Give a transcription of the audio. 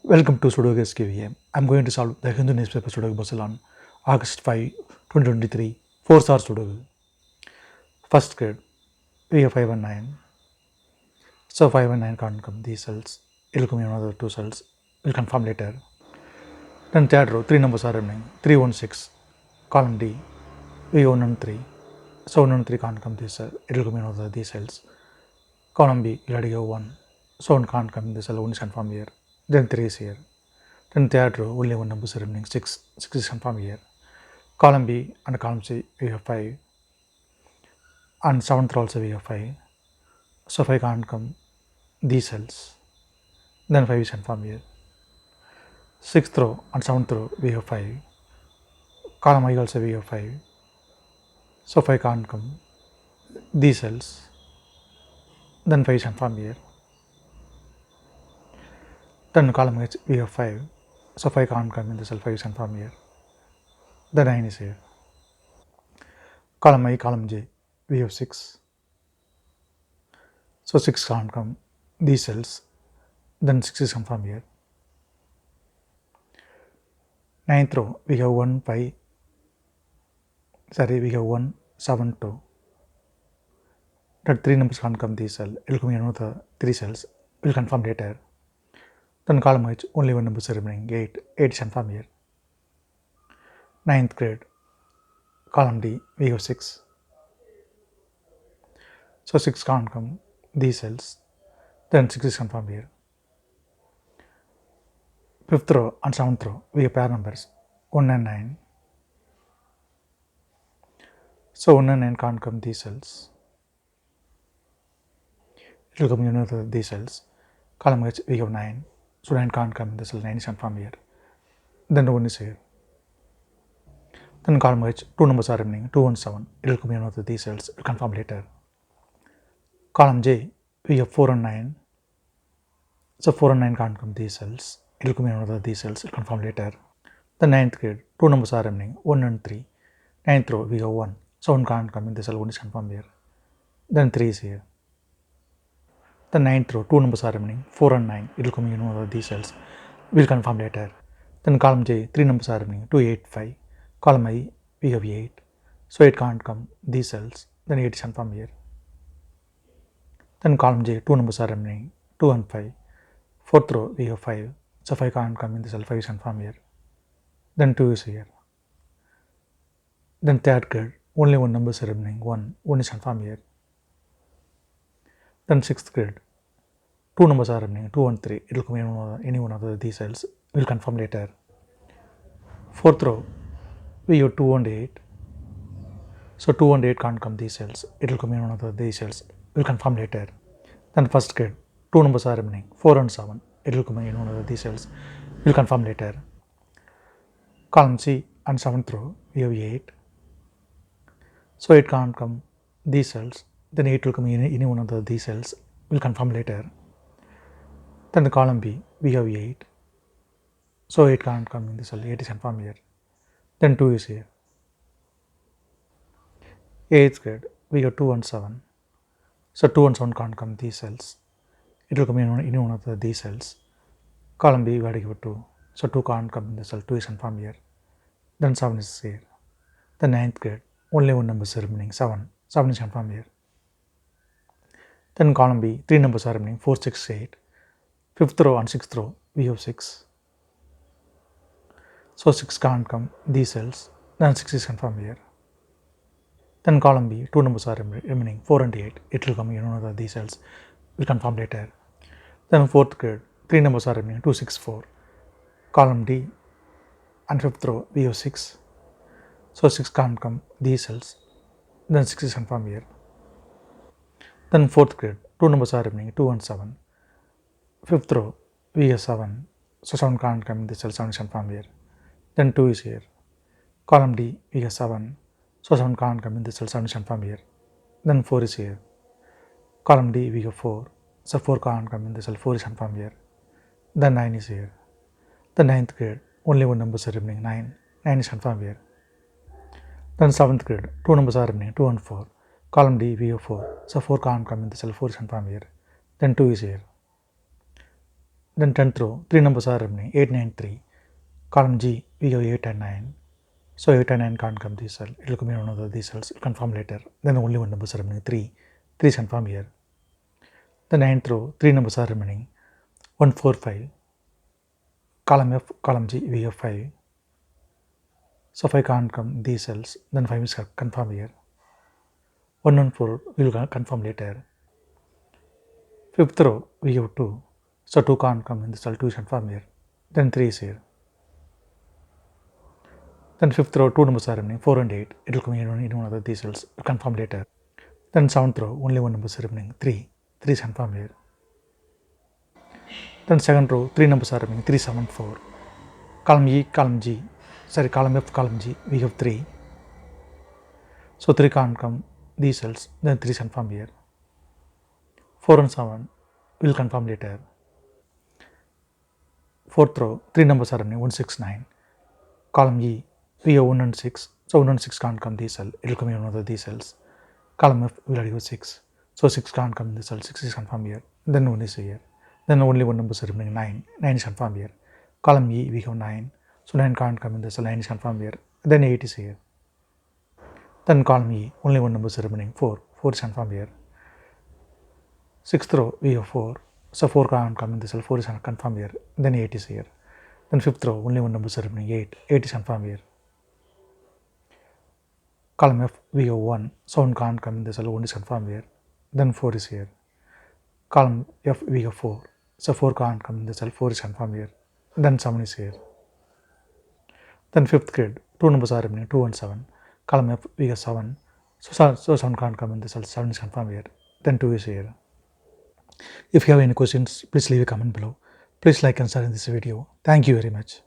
Welcome to Sudoku SkVm. I'm going to solve the Hindu newspaper Sudoku puzzle on August 5, 2023, 4-star Sudoku. First grade, we have 5 and 9. So 5 and 9 can't come, these cells. It will come in another 2 cells. We'll confirm later. Then third row, 3 numbers are remaining. 3, 1, 6. Column D, we 1 and 3. So 1 and 3 can't come this cell. It will come in another these cells. Column B, you already have 1. So 1 can't come in this cell, 1 is confirmed here. Then 3 is here. Then third row, only one number is remaining, 6. 6 is confirmed here. Column B and column C, we have 5. And 7th row also we have 5. So 5 can't come these cells. Then 5 is confirmed here. 6th row and 7th row we have 5. Column I also we have 5. So 5 can't come these cells. Then 5 is confirmed here. Then column H we have 5. So 5 can't come in the cell, 5 is confirmed here. The 9 is here. Column I, column J, we have 6. So 6 can't come these cells. Then 6 is confirmed here. 9th row, we have 1, 5. We have 1, 7, 2. That 3 numbers can't come these cells. It will come in another 3 cells. We'll confirm later. Then column H, only one number is remaining, 8. 8 is confirmed here. 9th grade, column D, we have 6. So 6 can't come these cells. Then 6 is confirmed here. 5th row and 7th row, we have pair numbers, 1 and 9. So 1 and 9 can't come these cells. It will come in another these cells. Column H, we have 9. So 9 can't come in the cell, 9 is confirmed here. Then 1 is here. Then column H, 2 numbers are remaining, 2 and 7. It will come in another these cells, we'll confirm later. Column J, we have 4 and 9. So 4 and 9 can't come these cells. It will come in another these cells, we'll confirm later. The 9th grade, 2 numbers are remaining, 1 and 3. 9th row, we have 1. So 1 can't come in the cell, 1 is confirmed here. Then 3 is here. The 9th row, 2 numbers are remaining, 4 and 9. It will come in one of these cells. We'll confirm later. Then column J, 3 numbers are remaining, 2, 8, 5. Column I, we have 8. So 8 can't come these cells. Then 8 is confirmed here. Then column J, 2 numbers are remaining, 2 and 5. 4th row, we have 5. So 5 can't come in the cell, 5 is confirmed here. Then 2 is here. Then third grade, only one number is remaining, 1. 1 is confirmed here. Then 6th grade, 2 numbers are remaining, 2 and 3. It will come in any one of these cells. We will confirm later. 4th row, we have 2 and 8. So 2 and 8 can't come these cells. It will come in one of these cells. We will confirm later. Then first grade, 2 numbers are remaining, 4 and 7. It will come in one of these cells. We will confirm later. Column C and 7th row, we have 8. So 8 can't come these cells. Then 8 will come in any one of these cells. We'll confirm later. Then the column B, we have 8. So 8 can't come in this cell, 8 is confirmed here. Then 2 is here. 8th grade, we have 2 and 7. So 2 and 7 can't come these cells. It will come in any one of these cells. Column B, we have to give 2. So 2 can't come in the cell, 2 is confirmed here. Then 7 is here. The 9th grade, only one number is remaining, 7. 7 is confirmed here. Then column B, 3 numbers are remaining, 4, 6, 8. 5th row and 6th row, we have 6. So 6 can't come these cells. Then 6 is confirmed here. Then column B, 2 numbers are remaining, 4 and 8. It will come in one of these cells. We'll confirm later. Then 4th grade, 3 numbers are remaining, 2, 6, 4. Column D and 5th row, we have 6. So 6 can't come these cells. Then 6 is confirmed here. Then 4th grade, 2 numbers are remaining, 2 and 7. 5th row, we have 7. So 7 can't come in this cell, 7 is confirmed here. Then 2 is here. Column D, we have 7. So 7 can't come in this cell, 7 is confirmed here. Then 4 is here. Column D, we have 4. So 4 can't come in this cell, 4 is confirmed here. Then 9 is here. The 9th grade, only one number is remaining, 9. 9 is confirmed here. Then 7th grade, 2 numbers are remaining, 2 and 4. Column D, we have 4. So 4 can't come in the cell, 4 is confirmed here. Then 2 is here. Then 10th row, 3 numbers are remaining, 8, 9, 3. Column G, we have 8 and 9. So 8 and 9 can't come this cell. It will come in one of these cells. It will confirm later. Then only one number is remaining, 3. 3 is confirmed here. The 9th row, 3 numbers are remaining, 1, 4, 5. Column F, column G, we have 5. So 5 can't come these cells. Then 5 is confirmed here. 1 and 4 will confirm later. 5th row, we have 2. So 2 can't come in the cell. 2 is confirmed here. Then 3 is here. Then 5th row, 2 numbers are remaining, 4 and 8. It will come in one of these cells. Confirm later. Then 7th row, only one number is remaining, 3. 3 is confirmed here. Then 2nd row, 3 numbers are remaining, 3, 7, 4. Column E, column G, column F, column G, we have 3. So 3 can't come these cells. Then 3 is confirmed here. 4 and 7 will confirm later. 4th row, 3 numbers are remaining, 1, 6, 9. Column E, we have 1 and 6. So 1 and 6 can't come these cells. It will come in one of these cells. Column F will already have 6. So 6 can't come in the cell. 6 is confirmed here. Then 1 is here. Then only one number is remaining, 9. 9 is confirmed here. Column E, we have 9. So 9 can't come in the cell. 9 is confirmed here. Then 8 is here. Then column E, only one number is remaining, 4. 4 is confirmed here. 6th row, we have 4. So 4 can't come in the cell. 4 is confirmed here. Then 8 is here. Then 5th row, only one number is remaining, 8. 8 is confirmed here. Column F, we have 1. So 1 can't come in the cell. 1 is confirmed here. Then 4 is here. Column F, we have 4. So 4 can't come in the cell. 4 is confirmed here. Then 7 is here. Then 5th grid, 2 numbers are remaining, 2 and 7. Column F, we have 7. So 7 can't come in the cell. 7 is confirmed here. Then 2 is here. If you have any questions, please leave a comment below. Please like and share in this video. Thank you very much.